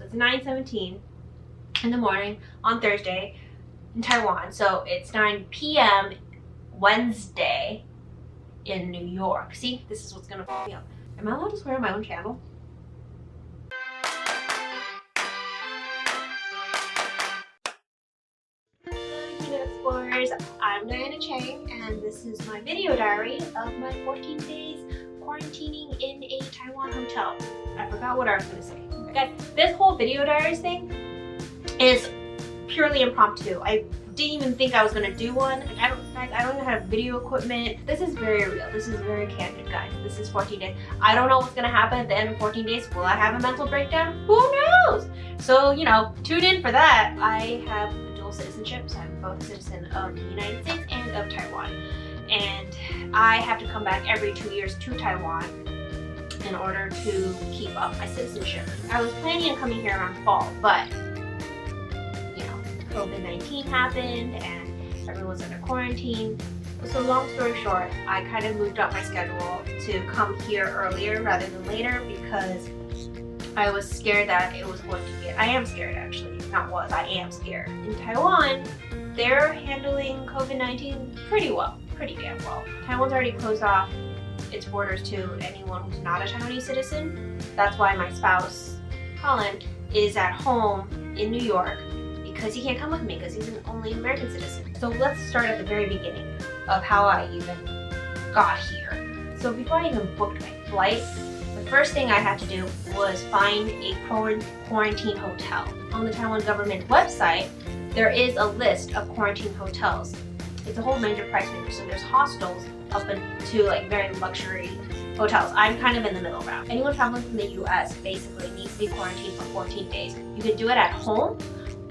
So it's 9:17 in the morning on Thursday in Taiwan. So it's 9 p.m. Wednesday in New York. See, this is what's gonna fuck me up. Am I allowed to swear on my own channel? Explorers, I'm Diana Chang, and this is my video diary of my 14 days quarantining in a Taiwan hotel. I forgot what I was gonna say. Okay, this whole video diaries thing is purely impromptu. I didn't even think I was gonna do one. I don't even have video equipment. This is very real. This is very candid, guys. This is 14 days. I don't know what's gonna happen at the end of 14 days. Will I have a mental breakdown? Who knows? So, you know, tune in for that. I have dual citizenships. I'm both a citizen of the United States and of Taiwan. And I have to come back every 2 years to Taiwan in order to keep up my citizenship. I was planning on coming here around fall, but COVID-19 happened and everyone's under quarantine. So long story short, I kind of moved up my schedule to come here earlier rather than later because I was scared that it was going to get, I am scared actually, not was, I am scared. In Taiwan, they're handling COVID-19 pretty well, pretty damn well. Taiwan's already closed off its borders to anyone who's not a Taiwanese citizen. That's why my spouse, Colin, is at home in New York because he can't come with me because he's an only American citizen. So let's start at the very beginning of how I even got here. So before I even booked my flight, the first thing I had to do was find a quarantine hotel. On the Taiwan government website, there is a list of quarantine hotels. It's a whole major price range. So there's hostels up to like very luxury hotels. I'm kind of in the middle route. Anyone traveling from the US basically needs to be quarantined for 14 days. You can do it at home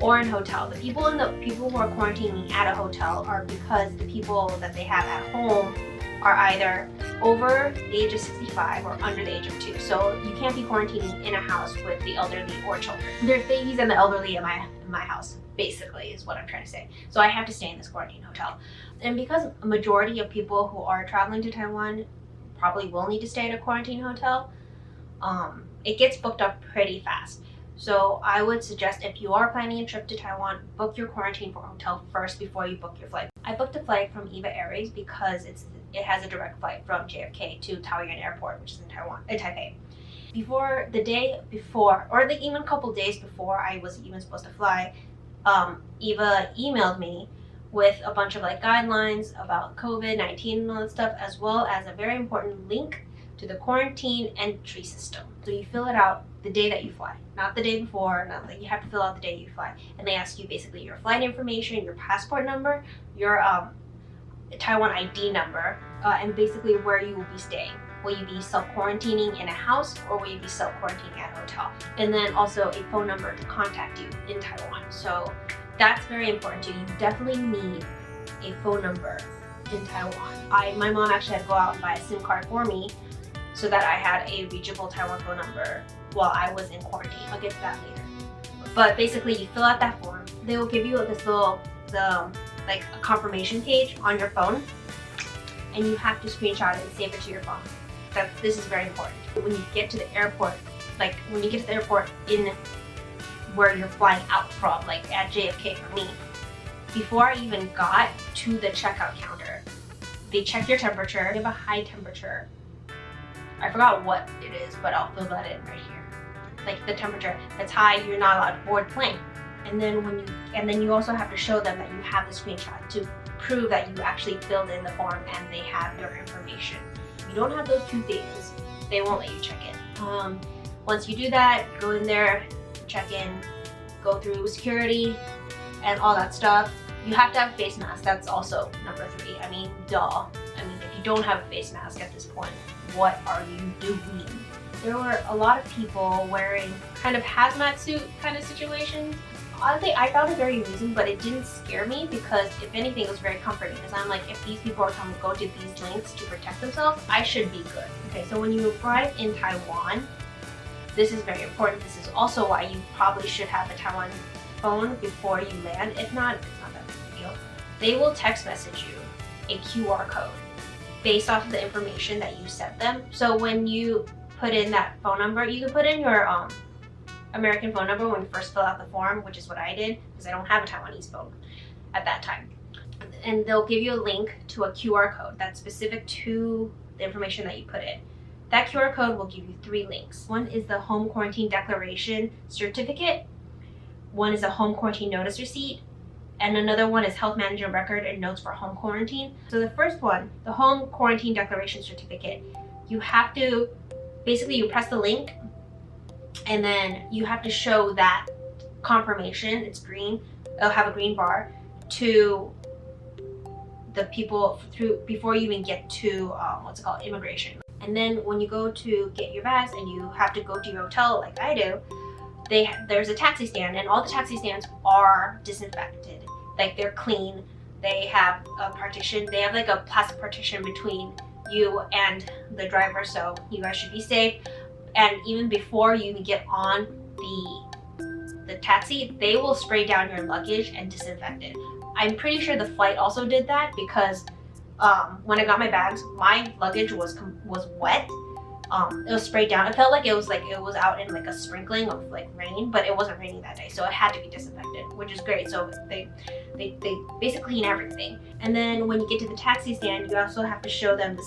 or in hotel. The people who are quarantining at a hotel are because the people that they have at home are either over the age of 65 or under the age of 2. So you can't be quarantining in a house with the elderly or children. There's babies and the elderly in my house, basically, is what I'm trying to say. So I have to stay in this quarantine hotel. And because a majority of people who are traveling to Taiwan probably will need to stay in a quarantine hotel, it gets booked up pretty fast. So I would suggest if you are planning a trip to Taiwan, book your quarantine for hotel first before you book your flight. I booked a flight from EVA Airways because it has a direct flight from JFK to Taoyuan Airport, which is in Taipei. The day before, or like even a couple days before I was even supposed to fly, EVA emailed me with a bunch of like guidelines about COVID-19 and all that stuff, as well as a very important link to the quarantine entry system. So you fill it out the day that you fly, not the day before, not like you have to fill out the day you fly. And they ask you basically your flight information, your passport number, your Taiwan ID number, and basically where you will be staying. Will you be self-quarantining in a house or will you be self-quarantining at a hotel? And then also a phone number to contact you in Taiwan. So that's very important too. You definitely need a phone number in Taiwan. My mom actually had to go out and buy a SIM card for me so that I had a reachable Taiwan phone number while I was in quarantine. I'll get to that later. But basically you fill out that form. They will give you this little, like a confirmation page on your phone, and you have to screenshot it and save it to your phone. This is very important. When you get to the airport, like when you get to the airport in where you're flying out from, like at JFK for me, before I even got to the checkout counter, they check your temperature. You have a high temperature. I forgot what it is, but I'll fill that in right here. Like the temperature that's high, you're not allowed to board plane. And then you also have to show them that you have the screenshot to prove that you actually filled in the form and they have your information. If you don't have those two things, they won't let you check in. Once you do that, go in there, check in, go through security and all that stuff. You have to have a face mask. That's also number 3. I mean, duh. I mean, if you don't have a face mask at this point, what are you doing? There were a lot of people wearing kind of hazmat suit kind of situations. Honestly, I found it very amusing, but it didn't scare me because if anything, it was very comforting because I'm like, if these people are going to go to these lengths to protect themselves, I should be good. Okay, so when you arrive in Taiwan, this is very important. This is also why you probably should have a Taiwan phone before you land. If not, it's not that big of a deal. They will text message you a QR code based off of the information that you sent them. So when you put in that phone number, you can put in your American phone number when you first fill out the form, which is what I did because I don't have a Taiwanese phone at that time. And they'll give you a link to a QR code that's specific to the information that you put in. That QR code will give you 3 links. One is the home quarantine declaration certificate, one is a home quarantine notice receipt, and another one is health manager record and notes for home quarantine. So the first one, the home quarantine declaration certificate, you have to, basically you press the link and then you have to show that confirmation, it's green, it'll have a green bar, to the people before you even get to immigration. And then when you go to get your bags and you have to go to your hotel like I do, there's a taxi stand, and all the taxi stands are disinfected. Like, they're clean. They have a partition. They have like a plastic partition between you and the driver, so you guys should be safe. And even before you even get on the taxi, they will spray down your luggage and disinfect it. I'm pretty sure the flight also did that because when I got my bags, my luggage was wet. It was sprayed down. It felt like it was out in like a sprinkling of like rain, but it wasn't raining that day, so it had to be disinfected, which is great. So they basically clean everything. And then when you get to the taxi stand, you also have to show them the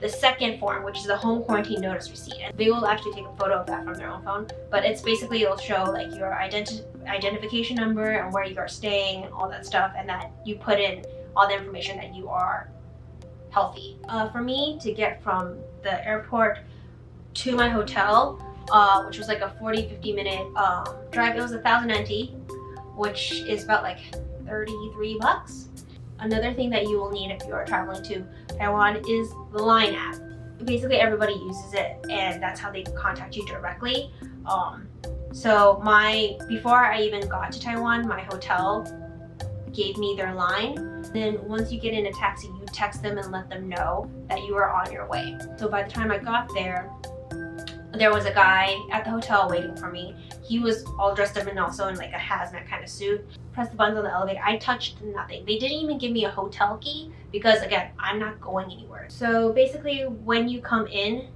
second form, which is the home quarantine notice receipt. And they will actually take a photo of that from their own phone, but it's basically, it'll show like your identification number and where you are staying and all that stuff, and that you put in all the information that you are healthy. For me to get from the airport to my hotel, which was like a 40-50 minute drive, it was 1,000 NT, which is about like $33. Another thing that you will need if you are traveling to Taiwan is the Line app. Basically everybody uses it, and that's how they contact you directly. So before I even got to Taiwan, my hotel gave me their line. Then once you get in a taxi, you text them and let them know that you are on your way. So by the time I got there was a guy at the hotel waiting for me. He was all dressed up and also in like a hazmat kind of suit. Pressed the buttons on the elevator. I touched nothing. They didn't even give me a hotel key because, again, I'm not going anywhere. So basically when you come in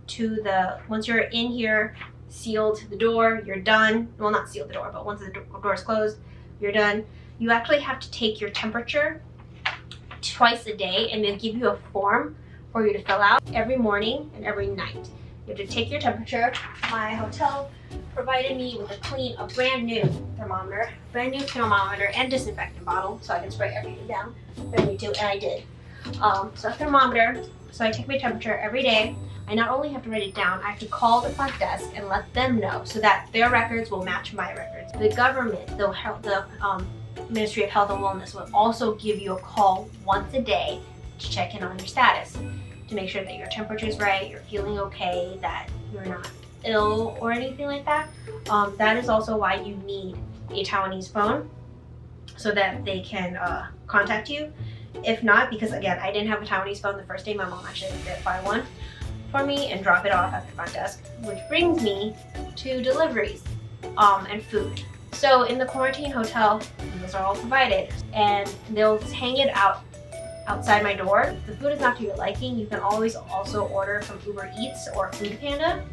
once you're in here, sealed the door, you're done. Well, not sealed the door, but once the door is closed, you're done. You actually have to take your temperature twice a day, and they'll give you a form for you to fill out every morning and every night. You have to take your temperature. My hotel provided me with a brand new thermometer and disinfectant bottle, so I can spray everything down if I need to, and I did. So a thermometer, so I take my temperature every day. I not only have to write it down, I have to call the front desk and let them know so that their records will match my records. The government, the Ministry of Health and Wellness, will also give you a call once a day to check in on your status, to make sure that your temperature is right, you're feeling okay, that you're not ill or anything like that. That is also why you need a Taiwanese phone, so that they can contact you. If not, because again, I didn't have a Taiwanese phone the first day, my mom actually did buy one for me and drop it off at the front desk, which brings me to Deliveries and Food. So in the quarantine hotel, those are all provided, and they'll hang it outside my door. If the food is not to your liking, you can always also order from Uber Eats or Food Panda.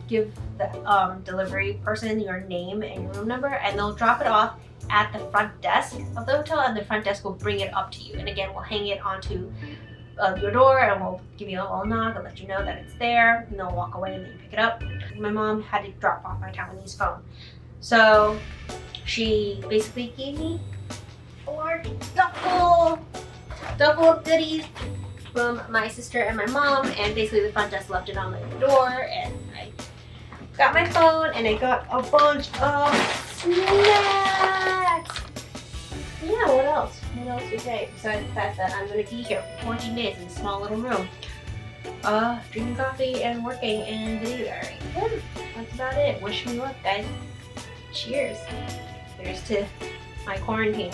Give the delivery person your name and your room number, and they'll drop it off at the front desk of the hotel, and the front desk will bring it up to you. And again, we'll hang it onto your door, and we'll give you a little knock and let you know that it's there, and they'll walk away and then you pick it up. My mom had to drop off my Taiwanese phone, so she basically gave me a large duffel of goodies from my sister and my mom, and basically the front desk left it on the door, and I got my phone and I got a bunch of snacks. Yeah, what else? What else to say besides the fact that I'm going to be here for 14 days in a small little room, drinking coffee and working and video diary. Yeah, that's about it. Wish me luck, guys. Cheers. Here's to my quarantine.